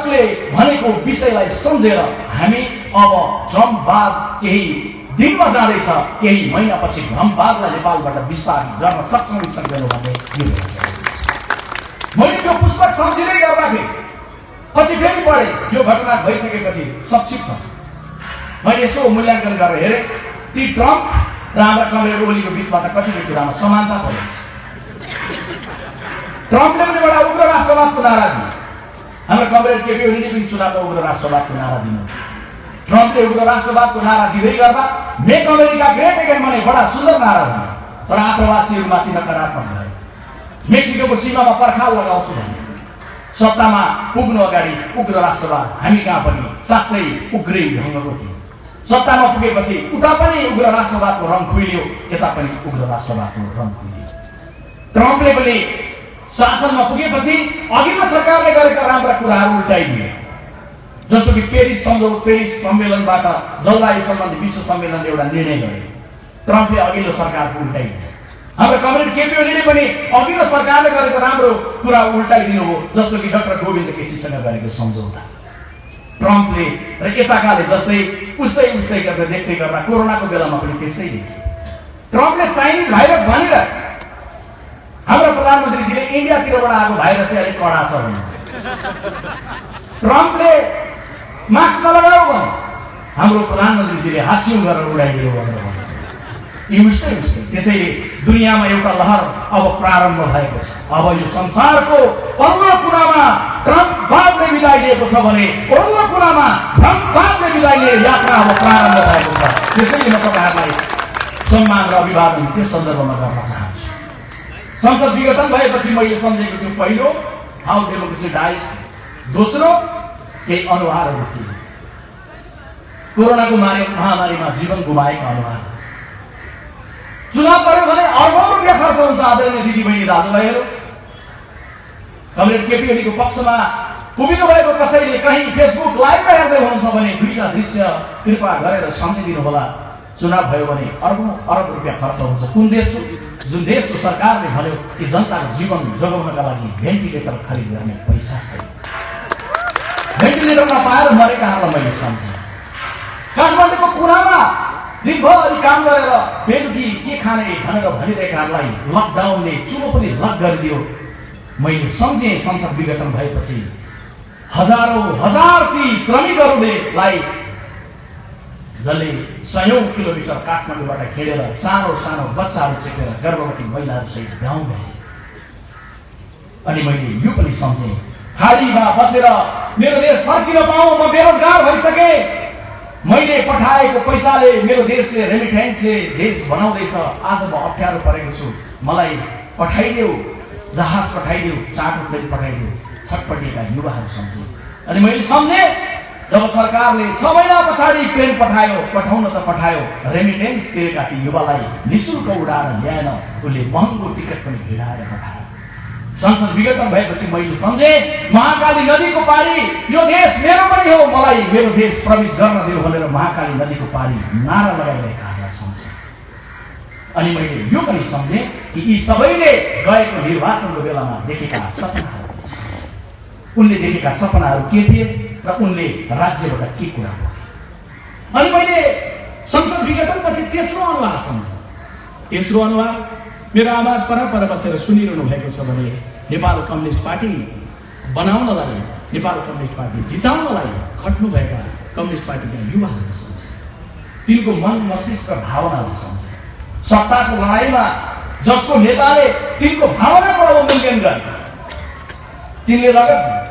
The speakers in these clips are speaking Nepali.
दर्शकले भनेको विषयलाई सम्झेर हामी अब भ्रमवाद केही दिनमा जाँदैछ, केही महिनापछि भ्रमवादलाई नेपालबाट विस्तारित गर्न सक्छौँ कि सक्दैनौँ भन्ने मैले त्यो पुस्तक सम्झिँदै गर्दाखेरि पछि फेरि पढेँ। यो घटना भइसकेपछि संक्षिप्त मैले यसो मूल्याङ्कन गरेर हेरेँ, ती ट्रम्प र हाम्रा कमरेड ओलीको बिचबाट कतिपय कुरामा समानता परेछ। ट्रम्पले पनि एउटा उग्र राष्ट्रवादको नारा दिए, हाम्रो कमरेड केपी ओलीले पनि चुनावमा उग्र राष्ट्रवादको नारा दिनु। ट्रम्पले उग्र राष्ट्रवादको नारा दिँदै गर्दा मेक अमेरिका ग्रेट अगेन भने बडा सुन्दर नारा भन्यो, तर आप्रवासीहरूमाथि नकारात्मक भयो। मेक्सिकोको सीमामा पर्खाल लगाउँछु भने सत्तामा पुग्नु अगाडि उग्र राष्ट्रवाद हामी कहाँ पनि साँच्चै उग्रै ढङ्गको थियो। सत्तामा पुगेपछि उता पनि उग्र राष्ट्रवादको रङ खुइल्यो, यता पनि उग्र राष्ट्रवादको रङ खुइल्यो। ट्रम्पले पनि शासनमा पुगेपछि अघिल्लो सरकारले गरेका राम्रा कुराहरू उल्टाइदिए, जस्तो कि पेरिस सम्मेलनबाट जलवायु सम्बन्धी विश्व सम्मेलनले एउटा निर्णय गरे, ट्रम्पले अघिल्लो सरकारको उल्टाइदिए। हाम्रो कमरेड केपी ओलीले पनि अघिल्लो सरकारले गरेको राम्रो कुरा उल्टाइदिनु हो, जस्तो कि डाक्टर गोविन्द केसीसँग गरेको सम्झौता। ट्रम्पले र यताकाले जस्तै उस्तै गरेर देख्दै गर्दा कोरोनाको बेलामा पनि त्यस्तै देखियो। ट्रम्पले चाइनिज भाइरस भनेर हाम्रो प्रधानमन्त्रीजीले इन्डियातिरबाट आएको भाइरस अलिक कडा छ भने, ट्रम्पले मास्क नलगाऊ भने हाम्रो प्रधानमन्त्रीजीले हाछिउँ गरेर उडाइदियो भनेर भन्यो। यी उस्तै त्यसैले दुनियाँमा एउटा लहर अब प्रारम्भ भएको छ। अब यो संसारको पल्लो कुनामा ट्रम्पवादले बिदाई लिएको छ भने पल्लो कुनामा भ्रमवादले बिदाई लिने यात्रा अब प्रारम्भ भएको छ। त्यसैले म तपाईँहरूलाई सम्मान र अभिवादन त्यस सन्दर्भमा गर्न चाहन्छु। संसद विघटन भएपछि मैले सम्झेको त्यो पहिलो हाउ डेमोक्रेसी डाइज, दोस्रो केही अनुहारहरू थिए, कोरोनाको महामारीमा जीवन गुमाएका अनुहार। चुनाव गर्यो भने अर्बौं रुपियाँ खर्च हुन्छ। आदरणीय दिदीबहिनी दाजुभाइहरू, कमरेड केपी ओलीको पक्षमा उभिनु भएको कसैले कहीँ फेसबुक लाइभमा हेर्दै हुनुहुन्छ भने दुईटा दृश्य कृपा गरेर सम्झिदिनु होला। चुनाव भयो भने अरब रुपियाँ खर्च हुन्छ। कुन देश हो जुन देशको सरकारले भन्यो कि जनताको जीवन जोगाउनका लागि भेन्टिलेटर खरिद गर्ने पैसा छैन। भेन्टिलेटर नपाएर मरेकाहरूलाई मैले सम्झेँ। काठमाडौँको कुरामा दिनभरि काम गरेर बेलुकी के खाने भनेर भनिरहेकाहरूलाई लकडाउनले चुलो पनि लक गरिदियो। मैले सम्झेँ संसद विघटन भएपछि हजार ती श्रमिकहरूलाई जसले सयौं किलोमिटर काठमाडौँबाट हिँडेर सानो बच्चाहरू चेपेर गर्भवती महिलाहरूसहित गाउँ गए। अनि मैले यो पनि सम्झेँ, खाडीमा बसेर मेरो देश फर्किन पाऊँ, म बेरोजगार भइसकेँ, मैले पठाएको पैसाले मेरो देशले रेमिटेन्सले देश बनाउँदैछ, आज म अप्ठ्यारो परेको छु, मलाई पठाइदेऊ, जहाज पठाइदेऊ, चाँटो प्लेन पठाइदेऊ, छटपटिएका युवाहरू सम्झे। अनि मैले सम्झेँ जब सरकारले 6 महिना पछाडि प्लेन पठाउन त पठायो, रेमिटेन्स तिरेका ती युवालाई निःशुल्क उडाएर ल्याएन, उसले महँगो टिकट पनि भिडाएर पठायो। संसद विघटन भएपछि मैले सम्झेँ महाकाली नदीको पारी यो देश मेरो पनि हो, मलाई मेरो देश प्रवेश गर्न दियो भनेर महाकाली नदीको पारी नारा लगाइरहेकाहरूलाई सम्झेँ। अनि मैले यो पनि सम्झेँ कि यी सबैले गएको निर्वाचनको बेलामा देखेका सपनाहरू, उनले देखेका सपनाहरू के थिए र उनले राज्यबाट के कुरा गरे। अनि मैले संसद विघटनपछि तेस्रो अनुहार सम्झेँ। तेस्रो अनुहार मेरो आवाज पर बसेर सुनिरहनु भएको छ भने नेपाल कम्युनिस्ट पार्टी बनाउनलाई, नेपाल कम्युनिस्ट पार्टी जिताउनलाई खट्नुभएका कम्युनिस्ट पार्टीका युवाहरू सम्झे, तिनको मन मस्तिष्क भावनाहरू सम्झे। सत्ताको लडाइँमा जसको नेताले तिनको भावनाको अवमूल्यन गरे, तिनले रगत दिए।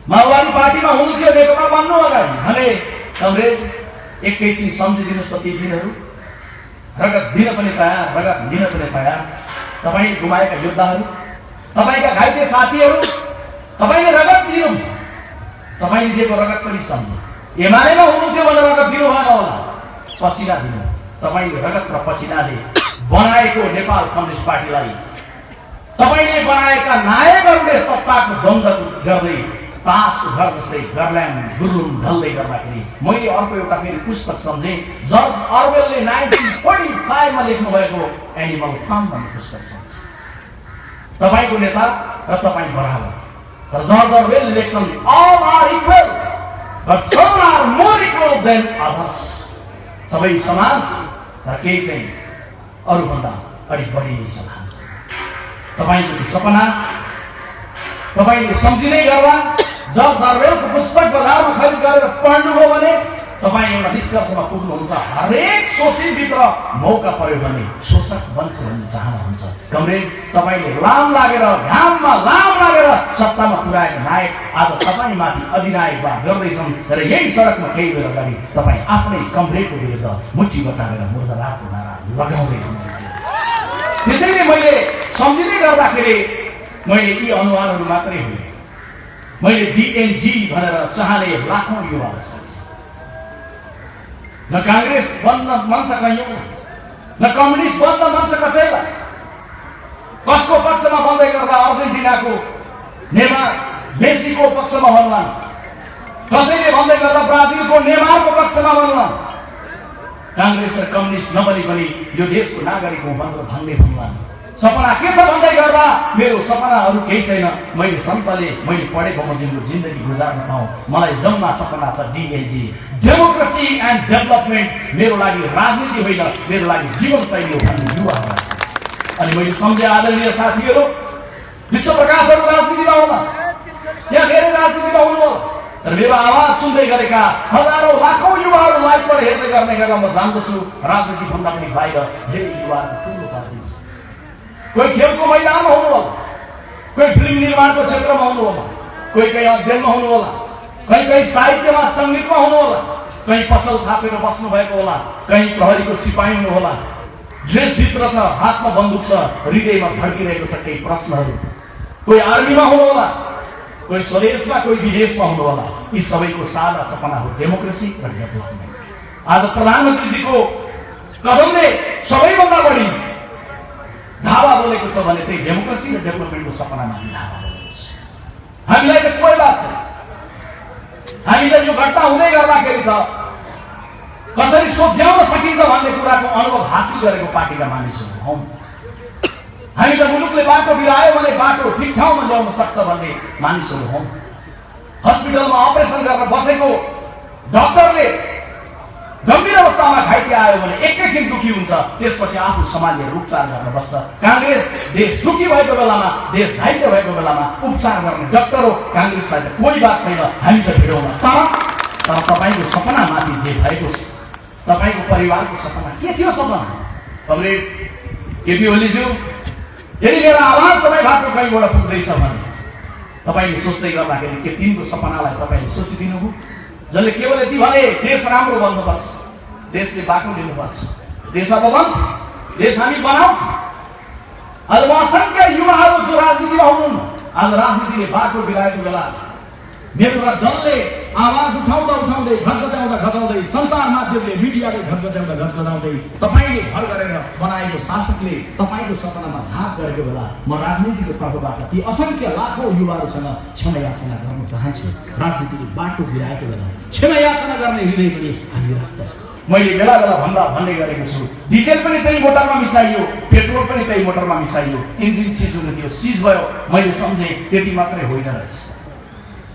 माओवादी पार्टीमा हुनुहुन्थ्यो नेकपा बन्नु अगाडि भने कमरेड एकैछिन सम्झिदिनुहोस् त ती दिनहरू, रगत दिन पनि तयार, रगत दिन पनि तयार। तपाईँ गुमाएका योद्धाहरू, तपाईँका घाइते साथीहरू, तपाईँले रगत दिनु, तपाईँले दिएको रगत पनि सम्झे। एमालेमा हुनुहुन्थ्यो भने रगत दिनु भएन होला, पसिना दिनु। तपाईँले रगत र पसिनाले बनाएको नेपाल कम्युनिस्ट पार्टीलाई तपाईँले बनाएका नायकहरूले सत्ताको द्वन्द्व गर्दै तासको घर जस्तै गर्ल्याङ गुरुङ ढल्दै गर्दाखेरि मैले अर्को एउटा फेरि पुस्तक सम्झेँ। जर्ज अर्वेलले 1945 मा लेख्नु भएको एनिमल फार्म भन्ने पुस्तक सम्झेँ। तपाईँको नेता र तपाईँ बराबर तर George Orwell लेख्छन् all are equal but some are more equal than others. सबै समान छन् तर केही चाहिँ अरूभन्दा अलिक बढी समान छ। तपाईको सपना तपाईले सम्झिनै गर्दा जर्ज अर्वेलको पुस्तक बजारमा खरिद गरेर पढ्नुभयो भने तपाई एउटा निष्कर्षमा पुग्नुहुन्छ। हरेक शोषितभित्र मौका पर्यो भने शोषक बन्छ भन्ने चाहना हुन्छ। कमरेड तपाईले लाम लागेर घाममा लाम लागेर सत्तामा पुर्याएको नायक आज तपाईमाथि अधिनायकवाद गर्दैछन् र यही सडकमा केही बेर अगाडि तपाई आफ्नै कमरेडको विरुद्ध मुठी बटारेर मुर्दाबादको नारा लगाउँदै हुनुहुन्थ्यो। त्यसैले मैले सम्झिँदै गर्दाखेरि मैले यी अनुहारहरू मात्रै होइन, मैले डिएनजी भनेर चाहने लाखौं युवाहरू छन्। न कांग्रेस बन्न मन छ कयौं, न कम्युनिस्ट बन्न मन छ कसैलाई। कसको पक्षमा बन्दै गर्दा अर्जेन्टिनाको नेमार मेसीको पक्षमा बन्लान्, कसैले भन्दै गर्दा ब्राजिलको नेमारको पक्षमा बन्लान्। कांग्रेस र कम्युनिस्ट नबनी पनि यो देशको नागरिक हो भनेर भन्ने भन्लान्। सपना के छ भन्दै गर्दा मेरो सपना अरू केही छैन। मैले संसदले मैले पढेको मजिनको जिन्दगी गुजार्न पाऊँ, मलाई जम्मा सपना छ डिएनजी, डेमोक्रेसी एन्ड डेभलपमेन्ट। मेरो लागि राजनीति होइन, मेरो लागि जीवनशैली हो भन्ने युवाहरू छ। अनि मैले सम्झे आदरणीय साथीहरू, विश्व प्रकाशहरू राजनीतिमा होला, यहाँ धेरै राजनीतिमा हुनु होला, तर मेरो आवाज सुन्दै गरेका हजारौं लाखौं युवाहरू लाइभबाट हेर्दै गर्ने गरेर म जान्दछु राजनीति भन्दा पनि बाहिर धेरै युवाहरू ठुलो पार्टी छ। कोही खेलको मैदानमा हुनु होला, कोही फिल्म निर्माणको क्षेत्रमा हुनु होला, कोही कहीँ अध्ययनमा हुनु होला, कहीँ साहित्यमा सङ्गीतमा हुनु होला, कहीँ पसल थापेर बस्नु भएको होला, कहीँ प्रहरीको सिपाही हुनु होला। ड्रेसभित्र छ, हातमा बन्दुक छ, हृदयमा धड्किरहेको छ केही प्रश्नहरू। कोही आर्मीमा हुनु होला, कोही स्वदेशमा, कोही विदेशमा हुनु होला। यी सबैको सादा सपना हो डेमोक्रेसी र डेभलपमेन्ट। आज प्रधानमन्त्रीजीको कदमले सबैभन्दा बढी धावा बोलेको छ भने त्यही डेमोक्रेसी र डेभलपमेन्टको सपनामाथि धावा बोलेको छ। हामीलाई त कोही बात छैन, हामीलाई यो घटना हुँदै गर्दाखेरि त कसरी सोच्याउन सकिन्छ भन्ने कुराको अनुभव हासिल गरेको पार्टीका मानिसहरू हौं। हामी त मुलुकले बाटो बिरायो भने बाटो ठिक ठाउँमा ल्याउन सक्छ भन्ने मानिसहरू हौं। हस्पिटलमा अपरेसन गरेर बसेको डाक्टरले गम्भीर अवस्थामा घाइते आयो भने एकैछिन दुखी हुन्छ, त्यसपछि आफू सम्हालेर उपचार गर्न बस्छ। कांग्रेस देश दुखी भएको बेलामा, देश घाइते भएको बेलामा उपचार गर्ने डाक्टर हो। कांग्रेसलाई त कोही बात छैन, हामी त भिडौँ। तर तपाईको सपना माथि जे भएको छ, तपाईको परिवारको सपना के थियो? सपना कमरेड केपी ओलीज्यू, यदि मेरो आवाज तपाईबाट कहीँबाट पुग्दैछ भने तपाईले सोच्दै गर्दाखेरि के तिनको सपनालाई तपाईले सोचिदिनुभयो? जसले केवल यति भने देश राम्रो बन्नुपर्छ, देशले बाटो लिनुपर्छ, देश अब बन्छ, देश हामी बनाउँछौँ। आज असंख्य युवाहरू जो राजनीतिमा हुनुहुन्न, आज राजनीतिले बाटो बिराएको बेला मेरो दलले आवाज उठाउँदा उठाउँदै, घचघचाउँदा घचाउँदै, सञ्चार माध्यमले, मिडियाले घचघचाउँदा घचघचाउँदै, तपाईले भर गरेर बनाएको शासकले तपाईको सपनामा घात गरेको बेला म राजनीतिको तर्फबाट ती असंख्य लाखौं युवाहरूसँग क्षमा याचना गर्न चाहन्छु। राजनीतिले बाटो बिराएको बेला क्षमा याचना गर्ने हृदय पनि हामी राख्दछौँ। मैले बेला बेला भन्ने गरेको छु, डिजेल पनि त्यही मोटरमा मिसाइयो, पेट्रोल पनि त्यही मोटरमा मिसाइयो, इन्जिन सिज हुन थियो, सिज भयो। मैले सम्झे त्यति मात्रै होइन रहेछ।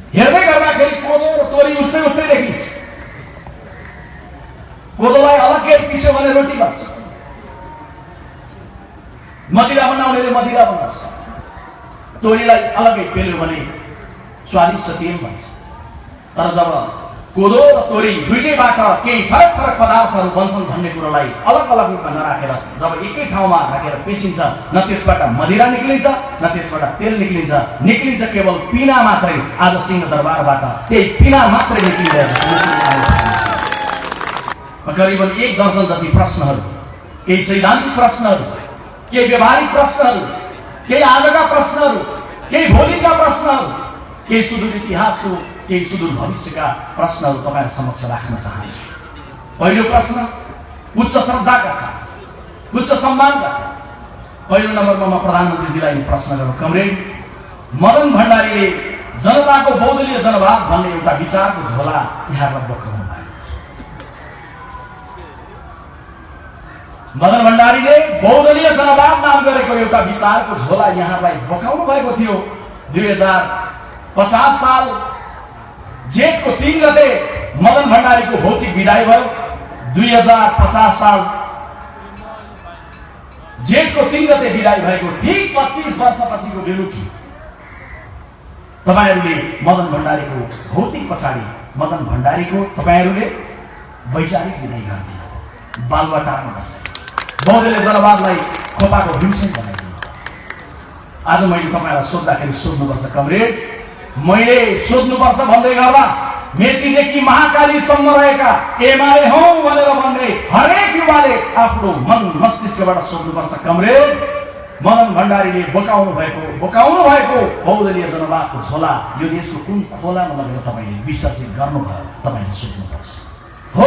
हेर्दै गर्दाखेरि कोदो र तोरी उस्तै देखिन्छ। कोदोलाई अलग्गै पिस्यो भने रोटी बन्छ, मदिरा बनाउनेले मदिरा बनाउँछ, तोरीलाई अलग्गै पेल्यो भने स्वादिष्ट तेल बन्छ। तर जब कोदो र तोरी दुईटैबाट केही फरक पदार्थहरू बन्छन् भन्ने कुरालाई अलग अलग रूपमा नराखेर जब एकै ठाउँमा राखेर पेसिन्छ, न त्यसबाट मदिरा निक्लिन्छ, न त्यसबाट तेल निक्लिन्छ केवल पिना मात्रै। आज सिंहदरबारबाट त्यही पिना मात्रै निक्लिरहेको छ। करिबन 1 दर्जन जति प्रश्नहरू, केही सैद्धान्तिक प्रश्नहरू, केही व्यवहारिक प्रश्नहरू, केही आजका प्रश्नहरू, केही भोलिका प्रश्नहरू, केही सुदूर इतिहासको, केही सुदूर भविष्यका प्रश्नहरू तपाईहरु समक्ष राख्न चाहन्छु। पहिलो प्रश्न उच्च श्रद्धाका साथ, उच्च सम्मानका साथ पहिलो नम्बरमा म प्रधानमन्त्रीजीलाई प्रश्न गरौँ। कमरेड मदन भण्डारीले जनताको बहुदलीय जनवाद भन्ने एउटा विचारको झोला यहाँबाट बोकाउनु भएको छ। मदन भण्डारीले बहुदलीय जनवाद नाम गरेको एउटा विचारको झोला यहाँलाई बोकाउनु भएको थियो। 50 साल जेठको 3 गते मदन भण्डारीको भौतिक विदाई भयो। 2050 साल जेठको 3 गते विदाई भएको ठीक 25 वर्षपछिको बेलुकी तपाईहरुले मदन भण्डारीको भौतिक पछाडि मदन भण्डारीको तपाईहरुले वैचारिक विदाई गर्दिनु। बालुवाटारमा बस्छ बौद्धले जनवादलाई खोपाको भीमसेन बनाइदिनु। आज मैले तपाईलाई सोध्दाखेरि सोध्नुपर्छ कमरेड, मैले सोध्नुपर्छ भन्दै गर्दा मेचीदेखि महाकालीसम्म रहेका एमाले हौ भनेर भन्ने हरेक युवाले आफ्नो मन मस्तिष्कबाट सोध्नुपर्छ कमरेड, मदन भण्डारीले बोकाउनु भएको बहुदलीय जनवादको झोला यो देशको कुन खोलामा लगेर तपाईले विसर्जित गर्नुभयो तपाईले सोध्नुपर्छ। हो,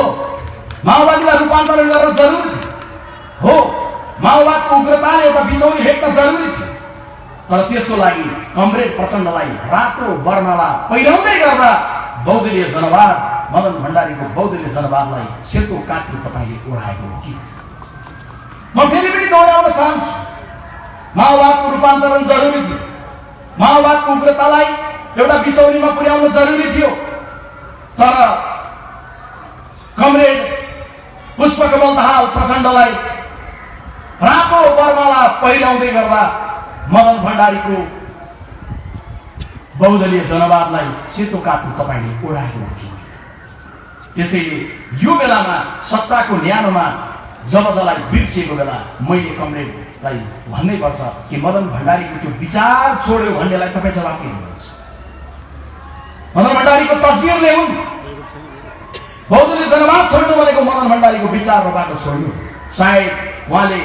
माओवादीलाई रूपान्तरण गर्न जरुरी हो, माओवादको उग्रताले एउटा बिसौनी भेट्न जरुरी थियो, तर त्यसको लागि कमरेड प्रचण्डलाई रातो वर्णला पहिराउँदै गर्दा बहुदलीय जनवाद मदन भण्डारीको बहुदलीय जनवादलाई सेतो काठी तपाईले ओढाएको हो कि? म फेरि पनि दोहोऱ्याउन चाहन्छु, माओवादको रूपान्तरण जरुरी थियो, माओवादको उग्रतालाई एउटा बिसौनीमा पुर्याउन जरुरी थियो, तर कमरेड पुष्पकमल दाहाल प्रचण्डलाई रातो वर्णला पहिराउँदै गर्दा मदन भण्डारीको बहुदलीय जनवादलाई सेतो काठो तपाईले ओढाएको हो कि? त्यसैले यो बेलामा सत्ताको न्यानोमा जबजलाई बिर्सिएको बेला मैले कमरेडलाई भन्नै पर्छ कि मदन भण्डारीको त्यो विचार छोड्यो भन्नेलाई तपाई जवाफ के दिनुहुन्छ? मदन भण्डारीको तस्बिर ल्याउन्, बहुदलीय जनवाद छोड्नु भनेको मदन भण्डारीको विचार र बाटो छोड्नु। सायद उहाँले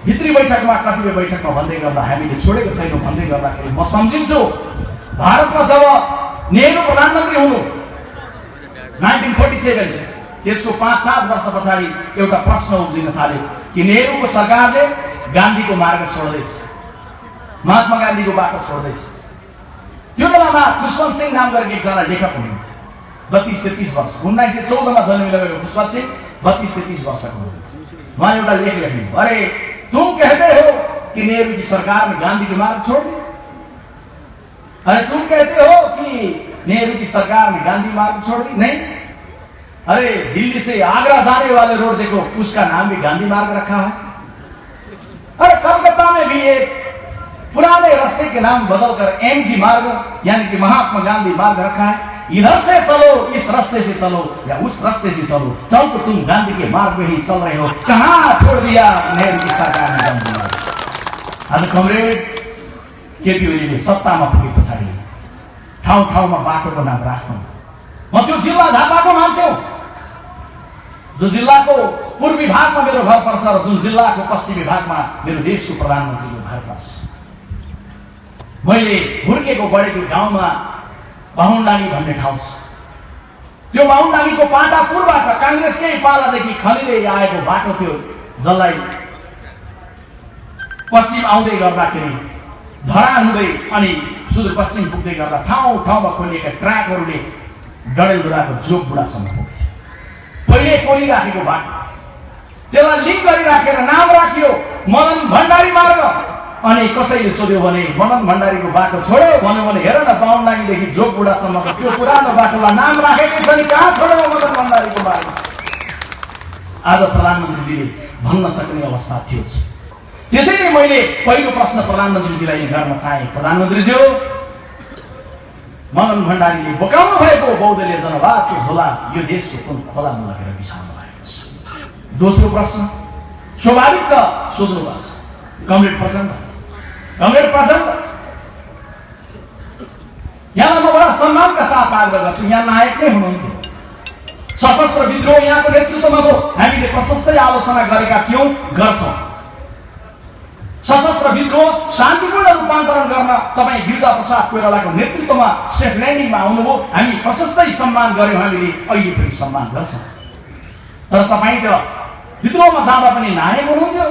भित्री बैठकमा कतिपय बैठकमा भन्दै गर्दा हामीले छोडेको छैनौँ भन्दै गर्दाखेरि म सम्झिन्छु भारतमा जब नेहरू प्रधानमन्त्री हुनु 1947 त्यसको 5-7 वर्ष पछाडि एउटा प्रश्न उब्जिन थाल्यो कि नेहरूको सरकारले गान्धीको मार्ग छोड्दैछ, महात्मा गान्धीको बाटो छोड्दैछ। त्यो बेलामा पुष्पन सिंह नाम गरेको एकजना लेखक हुनुहुन्थ्यो, 32-33 वर्ष, 1914 मा जन्मिनुभएको पुष्पन सिंह 32-33 वर्षको हो। उहाँले एउटा लेख लेख्नु, अरे तुम कहते हो कि नेहरू की सरकार ने गांधी के मार्ग छोड़ दिया, अरे तुम कहते हो कि नेहरू की सरकार ने गांधी मार्ग छोड़ दी, नहीं, अरे दिल्ली से आगरा जाने वाले रोड देखो उसका नाम भी गांधी मार्ग रखा है, अरे कलकत्ता में भी एक पुराने रास्ते के नाम बदलकर एमजी मार्ग यानी कि महात्मा गांधी मार्ग रखा है, इधर से चलो, इस रास्ते से चलो या उस रास्ते से चलो, चल तो तुम गांधी के मार्ग में ही चल रहे हो, कहां छोड़ दिया नेहरू की सरकार ने गांधी मार्ग। आज कमरेड केपी ओलीले सत्तामा पुगे पछाडि ठाउँ ठाउँमा बाटोको नाम राख्नु। म त्यो जिल्ला झापाको मान्छे हो, जो जिल्लाको पूर्वी भागमा मेरो घर पर्छ र जुन जिल्लाको पश्चिमी भागमा मेरो देशको प्रधानमन्त्रीको घर पर्छ। मैले हुर्केको बढेको गाउँमा बाहुनडाँगी भन्ने ठाउँ छ। त्यो बाहुनडाँगीको पाटापुरबाट कांग्रेसकै पालादेखि खनिँदै आएको बाटो थियो, जसलाई पश्चिम आउँदै गर्दाखेरि धरान हुँदै अनि सुदूरपश्चिम पुग्दै गर्दा ठाउँ ठाउँमा खोलिएका ट्र्याकहरूले डडेलधुराको जोगबुढासम्म पुग्थ्यो। पहिले कोलिराखेको बाटो, त्यसलाई लिङ्क गरिराखेर नाम राखियो मदन भण्डारी मार्ग। अनि कसैले सोध्यो भने मदन भण्डारीको बाटो छोड्यो भन्यो भने हेर न बाहुनडाँगीदेखि जोगबुढासम्मको त्यो पुरानो बाटोलाई नाम राखेको छ नि, कहाँ छोड्यो मदन भण्डारीको बाटो? आज प्रधानमन्त्रीजीले भन्न सक्ने अवस्था थियो। त्यसैले मैले पहिलो प्रश्न प्रधानमन्त्रीजीलाई गर्न चाहे, प्रधानमन्त्रीज्यू मदन भण्डारीले बोकाउनु भएको बहुदलीय जनवादको झोला यो देशको कुन खोलामा लगेर बिसाउनु भएको छ? दोस्रो प्रश्न स्वाभाविक छ, सोध्नुपर्छ कमरेड प्रचण्ड, यहाँलाई म बडा सम्मानका साथ आग्रह गर्छु, यहाँ नायक नै हुनुहुन्थ्यो। सशस्त्र विद्रोह यहाँको नेतृत्वमा भयो, हामीले प्रशस्तै आलोचना गरेका थियौँ, गर्छौँ। सशस्त्र विद्रोह शान्तिपूर्ण रूपान्तरण गर्न तपाईँ गिरिजा प्रसाद कोइरालाको नेतृत्वमा सेफ ल्यान्डिङमा आउनुभयो, हामी प्रशस्तै सम्मान गर्यौँ, हामीले अहिले पनि सम्मान गर्छौँ। तर तपाईँ त विद्रोहमा जाँदा पनि नायक हुनुहुन्थ्यो,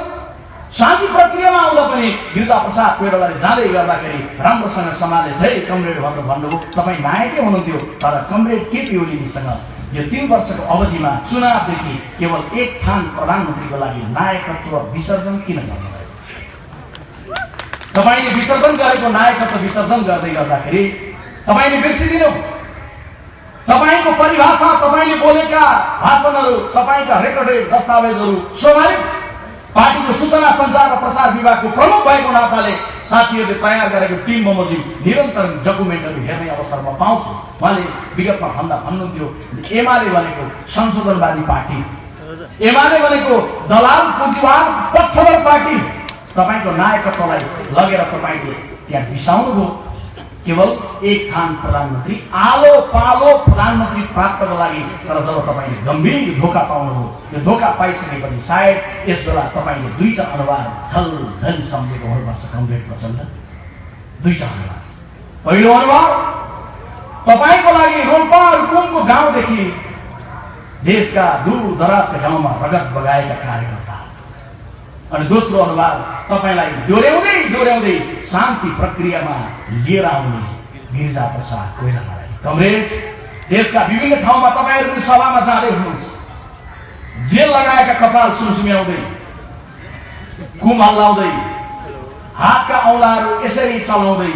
शान्ति प्रक्रियामा आउँदा पनि गिरिजा प्रसाद कोइरालाले जाँदै गर्दाखेरि राम्रोसँग समालेश है कमरेड भनेर भन्नुभयो, तपाईँ नायकै हुनुहुन्थ्यो। तर कमरेड केपी ओलीजीसँग यो 3 वर्षको अवधिमा चुनावदेखि केवल एक थान प्रधानमन्त्रीको लागि नायकत्व विसर्जन किन गर्नुभयो? तपाईँले विसर्जन गरेको नायकत्व विसर्जन गर्दै गर्दाखेरि तपाईले बिर्सिदिनु। तपाईको परिभाषा, तपाईले बोलेका भाषणहरू, तपाईका रेकर्डेड दस्तावेजहरू स्वाभाविक पार्टीको सूचना सञ्चार र प्रसार विभागको प्रमुख भएको नाताले साथीहरूले तयार गरेको टिम बमोजिम निरन्तर डकुमेन्टहरू हेर्ने अवसर म पाउँछु। उहाँले विगतमा भन्नुहुन्थ्यो एमाले भनेको संशोधनवादी पार्टी, एमाले भनेको दलाल पुँजीवाद पक्षधर पार्टी। तपाईको नायकत्वलाई लगेर तपाईले त्यहाँ बिसाउनुभयो। केवल एक थान प्रधानमन्त्री, आलो पालो प्रधानमन्त्री प्राप्तको लागि। तर जब तपाईले गम्भीर धोका पाउनुभयो, यो धोका पाइसकेपछि सायद यस बेला तपाईले दुईटा अनुहार झलझली सम्झेको हुनुपर्छ कमरेड प्रचण्ड। दुईटा अनुहार। पहिलो अनुहार तपाईको लागि रोल्पा रुकुमको गाउँदेखि देशका दूर दराजका गाउँमा रगत बगाएका कार्यकर्ता, अनि दोस्रो अनुवाद तपाईलाई डोर्याउँदै शान्ति प्रक्रियामा लिएर आउने गिरिजा प्रसाद कोइरालालाई। कमरेड, देशका विभिन्न ठाउँमा तपाईहरु सभामा जाँदै हुनुहुन्छ, जेल लगाएका कपाल सुमसुम्याउँदै, कुम हल्लाउँदै, हातका औँलाहरू यसरी चलाउँदै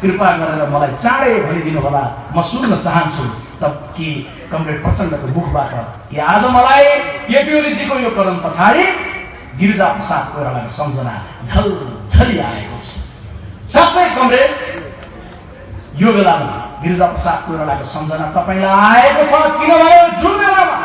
कृपा गरेर मलाई चाँडै भनिदिनु होला। म सुन्न चाहन्छु तब कि कमरेड प्रचण्डको मुखबाट कि आज मलाई केपी ओलीजीको यो कदम पछाडि गिरिजा प्रसाद कोइरालाको सम्झना झलझली आएको छ। साँच्चै कमरेड, यो बेलामा गिरिजा प्रसाद कोइरालाको सम्झना तपाईलाई आएको छ, किनभने जुन बेलामा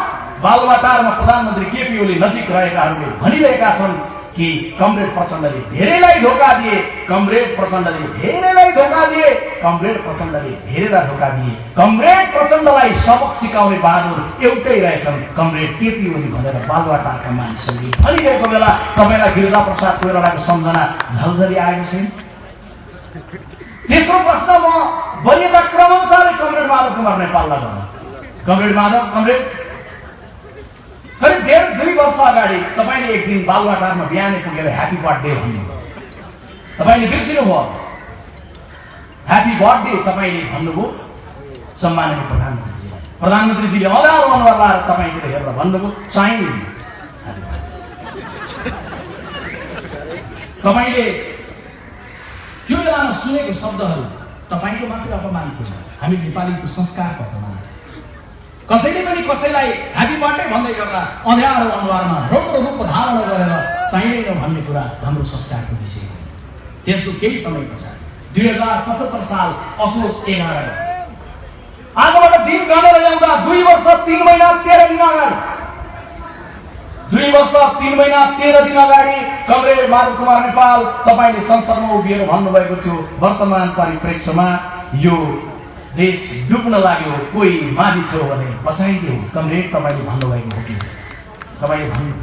बालुवाटारमा प्रधानमन्त्री केपी ओली नजिक रहेकाहरूले भनिरहेका छन् कि कमरेड प्रचण्डले धेरैलाई धोका दिए, कमरेड प्रचण्डले धेरैलाई धोका दिए, कमरेड प्रचण्डले धेरैलाई धोका दिए, कमरेड प्रचण्डलाई सबक सिकाउने बहादुर एउटै रहेछन् कमरेड केपी ओली भनेर बालुवाटारका मानिसहरूले भनिरहेको बेला तपाईलाई गिरिजा प्रसाद कोइरालाको सम्झना झलझली आएको छैन? तेस्रो प्रश्न म वरियता क्रमअनुसारै कमरेड माधव कुमार नेपाललाई भन्नु। कमरेड माधव, कमरेड करिब 1.5-2 वर्ष अगाडि तपाईले एक दिन बालुवाटारमा बिहानै पुगेर ह्यापी बर्थडे भन्नुभयो। तपाईले बिर्सिनुभयो। ह्यापी बर्थडे तपाईले भन्नुभयो सम्माननीय प्रधानमन्त्रीजीलाई। प्रधानमन्त्रीजीले अँध्यारो अनुहार लाएर तपाईतिर हेरेर भन्नुभयो चाहिँदैन। तपाईले त्यो बेलामा सुनेको शब्दहरू तपाईको मात्र अपमान थिएन, हामी नेपालीको संस्कारको अपमान। कसैले पनि कसैलाई ह्यापी बर्थडे भन्दै गर्दा अँध्यारो अनुहारमा रौद्र रूप धारण गरेर चाहिँदैन भन्ने कुरा हाम्रो संस्कारको विषय हो। त्यसको केही समय पछाडि 2075 साल असोज 11 आजबाट दिन गणेर ल्याउँदा 2 वर्ष 3 महिना 13 दिन अगाडि 2 वर्ष 3 महिना 13 दिन अगाडि कमरेड माधव कुमार नेपाल तपाईले संसदमा उभिएर भन्नुभएको थियो वर्तमान परिप्रेक्ष्यमा यो देश डुब्न लाग्यो, कोही माझी छ भने बचाइदियो। कमरेड तपाईले भन्नुभएको हो कि तपाईले भन्नु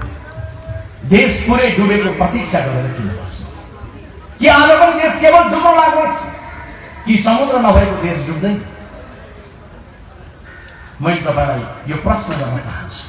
देश पुरै डुबेको प्रतीक्षा गरेर किन बस्नु? कि आज पनि देश केवल डुब्न लाग्दैछ कि समुद्र नभएको देश डुब्दैन? मैले तपाईलाई यो प्रश्न गर्न चाहन्छु।